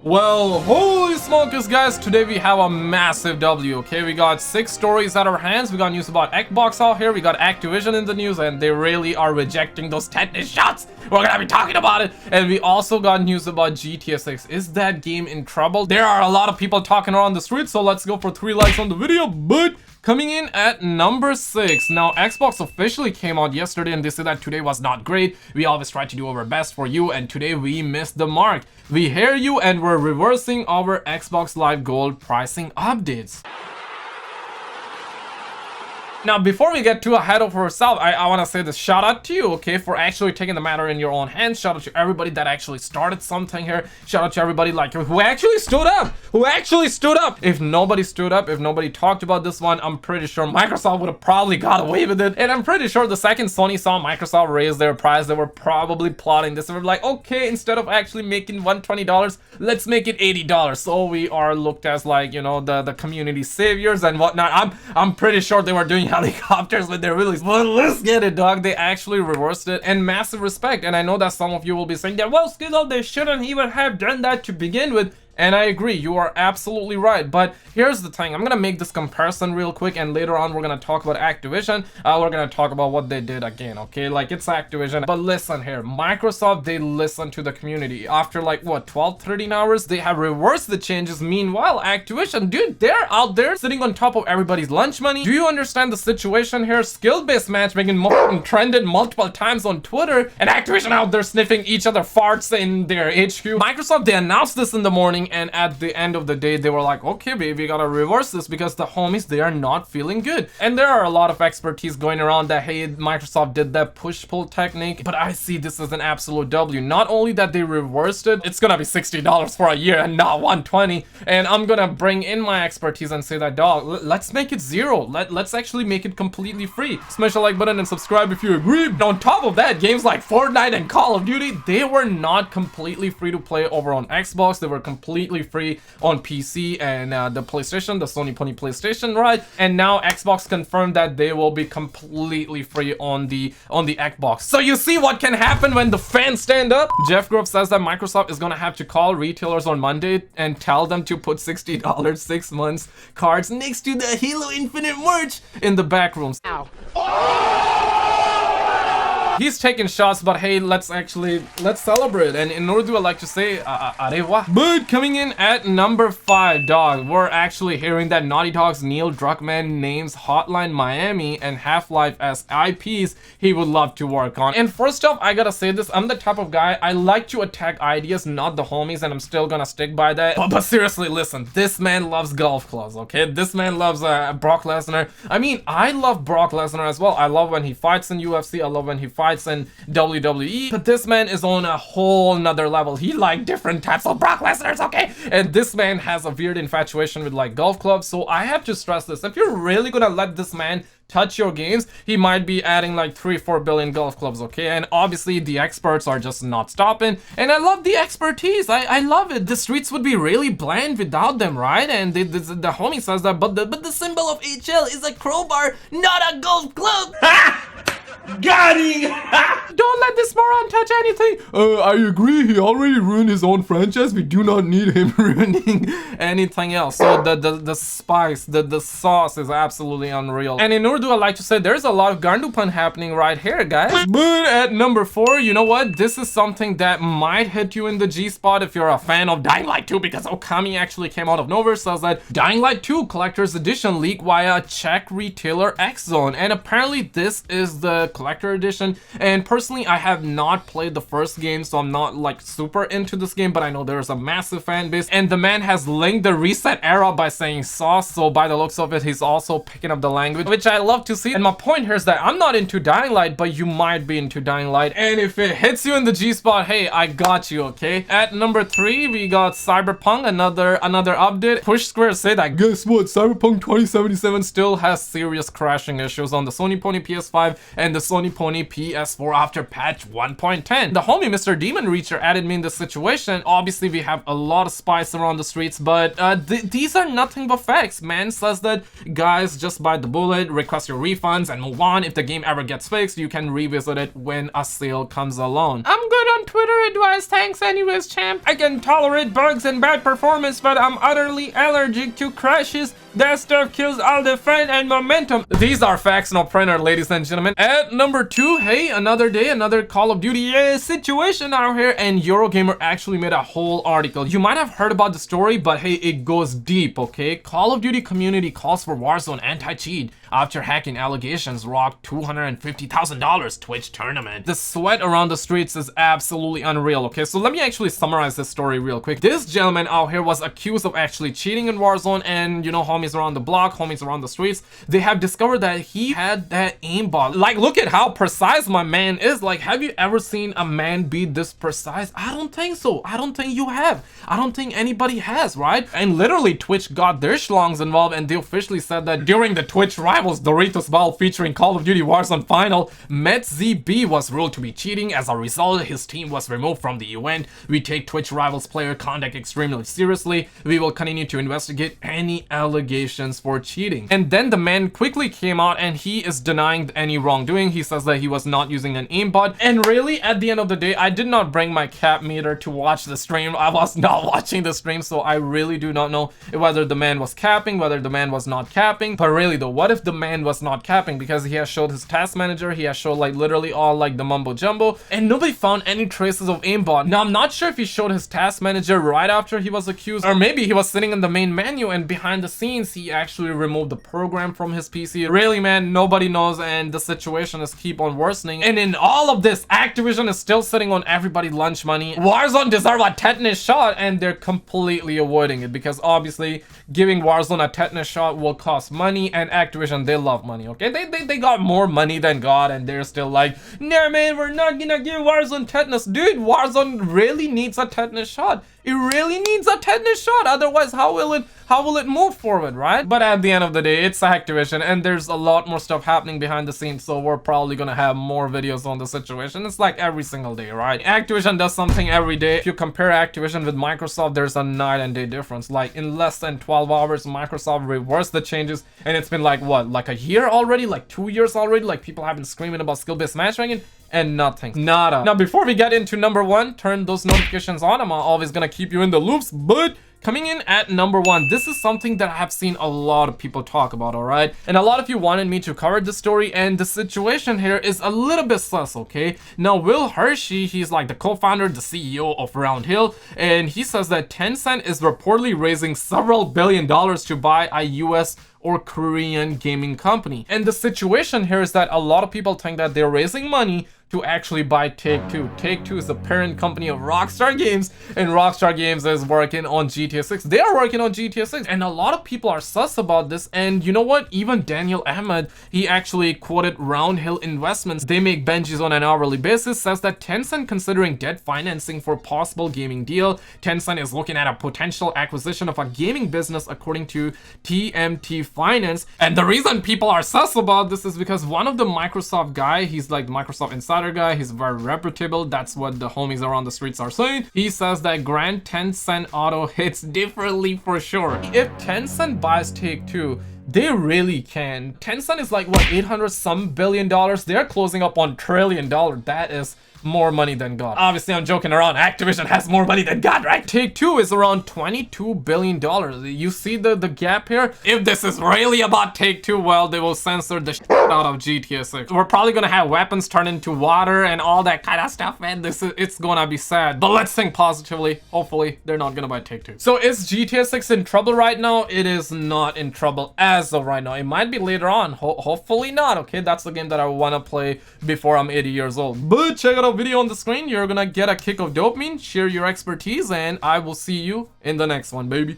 Well, holy smokers, guys, today we have a massive W, okay? We got 6 stories at our hands. We got news about Xbox out here. We got Activision in the news, and they really are rejecting those tetanus shots. We're gonna be talking about it. And we also got news about GTA 6. Is that game in trouble? There are a lot of people talking around the street, so let's go for 3 likes on the video. But coming in at number 6. Now, Xbox officially came out yesterday and they said that today was not great. We always try to do our best for you, and today we missed the mark. We hear you and we're reversing our Xbox Live Gold pricing updates. Now, before we get too ahead of ourselves, I want to say this shout out to you, okay, for actually taking the matter in your own hands. Shout out to everybody that actually started something here. Shout out to everybody like who actually stood up. If nobody stood up, if nobody talked about this one, I'm pretty sure Microsoft would have probably got away with it. And I'm pretty sure the second Sony saw Microsoft raise their price, they were probably plotting this. They were like, okay, instead of actually making $120, let's make it $80. So we are looked as like, you know, the community saviors and whatnot. I'm pretty sure they were doing helicopters with their release. Well, let's get it, dog. They actually reversed it, and massive respect. And I know that some of you will be saying that, well, Skizzle, they shouldn't even have done that to begin with. And I agree, you are absolutely right. But here's the thing, I'm gonna make this comparison real quick, and later on we're gonna talk about Activision. We're gonna talk about what they did again, okay? Like, it's Activision. But listen here, Microsoft, they listen to the community. After like what, 12-13 hours, they have reversed the changes. Meanwhile, Activision, dude, they're out there sitting on top of everybody's lunch money. Do you understand the situation here? Skill-based matchmaking trended multiple times on Twitter, and Activision out there sniffing each other farts in their HQ. Microsoft, they announced this in the morning, and at the end of the day they were like, okay baby, we gotta reverse this because the homies, they are not feeling good. And there are a lot of expertise going around that, hey, Microsoft did that push-pull technique, but I see this as an absolute W. Not only that they reversed it, it's gonna be $60 for a year and not $120. And I'm gonna bring in my expertise and say that, dog, let's make it zero. Let's actually make it completely free. Smash the like button and subscribe if you agree. On top of that, games like Fortnite and Call of Duty, they were not completely free to play over on Xbox. They were completely free on PC and the PlayStation, the Sony Pony PlayStation, right? And now Xbox confirmed that they will be completely free on the Xbox. So you see what can happen when the fans stand up. Jeff Grove says that Microsoft is gonna have to call retailers on Monday and tell them to put $60 6 months cards next to the Halo Infinite merch in the back rooms. Ow. He's taking shots, but hey, let's celebrate. And in Urdu, I like to say, arewa. But coming in at number 5, dog, we're actually hearing that Naughty Dog's Neil Druckmann names Hotline Miami and Half-Life as IPs he would love to work on. And first off, I gotta say this, I'm the type of guy, I like to attack ideas, not the homies, and I'm still gonna stick by that. But seriously, listen, this man loves golf clubs, okay? This man loves Brock Lesnar. I mean, I love Brock Lesnar as well. I love when he fights in UFC, I love when he fights in WWE, but this man is on a whole nother level. He like different types of Brock Lesnar's, okay? And this man has a weird infatuation with like golf clubs. So I have to stress this, if you're really gonna let this man touch your games, he might be adding like 3-4 billion golf clubs, okay? And obviously the experts are just not stopping, and I love the expertise. I love it. The streets would be really bland without them, right? And the homie says that, but the symbol of HL is a crowbar, not a golf club. Got him! Don't let this moron touch anything. I agree, he already ruined his own franchise. We do not need him ruining anything else. So the spice, the sauce is absolutely unreal. And in Urdu, I like to say there's a lot of Gandupan happening right here, guys. But at number 4, you know what? This is something that might hit you in the G spot if you're a fan of Dying Light 2, because Okami actually came out of nowhere, says that Dying Light 2 Collector's Edition leak via Czech retailer Xzone. And apparently this is the collector edition, and personally I have not played the first game, so I'm not like super into this game, but I know there's a massive fan base, and the man has linked the reset era by saying sauce, so by the looks of it he's also picking up the language, which I love to see. And my point here is that I'm not into Dying Light, but you might be into Dying Light, and if it hits you in the G spot, hey, I got you, okay? At number 3, we got Cyberpunk, another update. Push Square say that, guess what, Cyberpunk 2077 still has serious crashing issues on the Sony Pony PS5 and the Sony Pony PS4 after patch 1.10. The homie Mr. Demon Reacher added me in this situation. Obviously, we have a lot of spies around the streets, but these are nothing but facts. Man says that, guys, just bite the bullet, request your refunds, and move on. If the game ever gets fixed, you can revisit it when a sale comes along. I'm good on Twitter advice, thanks anyways, champ. I can tolerate bugs and bad performance, but I'm utterly allergic to crashes. That stuff kills all the fun and momentum. These are facts, no printer, ladies and gentlemen. At number 2, hey, another day, another Call of Duty situation out here, and Eurogamer actually made a whole article. You might have heard about the story, but hey, it goes deep, okay? Call of Duty community calls for Warzone anti-cheat after hacking allegations rocked $250,000 Twitch tournament. The sweat around the streets is absolutely unreal, okay? So let me actually summarize this story real quick. This gentleman out here was accused of actually cheating in Warzone, and you know, homies around the block, homies around the streets, they have discovered that he had that aimbot. Like, look at how precise my man is. Like, have you ever seen a man be this precise? I don't think so. I don't think you have. I don't think anybody has, right? And literally Twitch got their schlongs involved, and they officially said that during the Twitch Rivals Doritos Bowl featuring Call of Duty Warzone final, MetZB was ruled to be cheating. As a result, his team was removed from the event. We take Twitch Rivals player conduct extremely seriously. We will continue to investigate any allegations for cheating. And then the man quickly came out and he is denying any wrongdoing. He says that he was not using an aimbot. And really, at the end of the day, I did not bring my cap meter to watch the stream. I was not watching the stream, so I really do not know whether the man was capping, whether the man was not capping. But really though, what if the man was not capping? Because he has showed his task manager, he has showed like literally all like the mumbo jumbo, and nobody found any traces of aimbot. Now I'm not sure if he showed his task manager right after he was accused, or maybe he was sitting in the main menu and behind the scenes he actually removed the program from his PC. Really, man, nobody knows, and the situation is keep on worsening. And in all of this, Activision is still sitting on everybody's lunch money. Warzone deserve a tetanus shot, and they're completely avoiding it because obviously giving Warzone a tetanus shot will cost money, and Activision, they love money, okay? They got more money than God, and they're still like, nah, man, we're not gonna give Warzone tetanus. Dude, Warzone really needs a tetanus shot. It really needs a tetanus shot. Otherwise, how will it move forward, right? But at the end of the day, it's Activision, and there's a lot more stuff happening behind the scenes, so we're probably gonna have more videos on the situation. It's like every single day, right? Activision does something every day. If you compare Activision with Microsoft, there's a night and day difference. Like in less than 12 hours, Microsoft reversed the changes, and it's been like what, like a year already, like 2 years already. Like people have been screaming about skill-based matchmaking, and nothing, nada. Now before we get into number 1, turn those notifications on. I'm always gonna keep you in the loops. But coming in at number 1, this is something that I have seen a lot of people talk about, alright? And a lot of you wanted me to cover the story, and the situation here is a little bit sus, okay? Now, Will Hershey, he's like the co-founder, the CEO of Roundhill, and he says that Tencent is reportedly raising several $billions to buy a US or Korean gaming company. And the situation here is that a lot of people think that they're raising money to actually buy Take-Two. Take-Two is the parent company of Rockstar Games, and Rockstar Games is working on GTA 6. They are working on GTA 6, and a lot of people are sus about this. And you know what? Even Daniel Ahmed, he actually quoted Roundhill Investments. They make Benjis on an hourly basis, says that Tencent considering debt financing for possible gaming deal. Tencent is looking at a potential acquisition of a gaming business according to TMT Finance. And the reason people are sus about this is because one of the Microsoft guy, he's like the Microsoft insider guy, he's very reputable. That's what the homies around the streets are saying. He says that Grand Tencent Auto hits differently for sure. If Tencent buys Take-Two, they really can. Tencent is like what, 800 some billion dollars? They're closing up on $1 trillion. That is more money than God. Obviously, I'm joking around. Activision has more money than God, right? Take-Two is around $22 billion. You see the gap here? If this is really about Take-Two, well, they will censor the shit out of GTA 6. We're probably gonna have weapons turn into water and all that kind of stuff, man. It's gonna be sad. But let's think positively. Hopefully, they're not gonna buy Take-Two. So is GTA 6 in trouble right now? It is not in trouble as of right now. It might be later on. Hopefully not, okay? That's the game that I wanna play before I'm 80 years old. But check out video on the screen, you're gonna get a kick of dopamine, share your expertise, and I will see you in the next one, baby.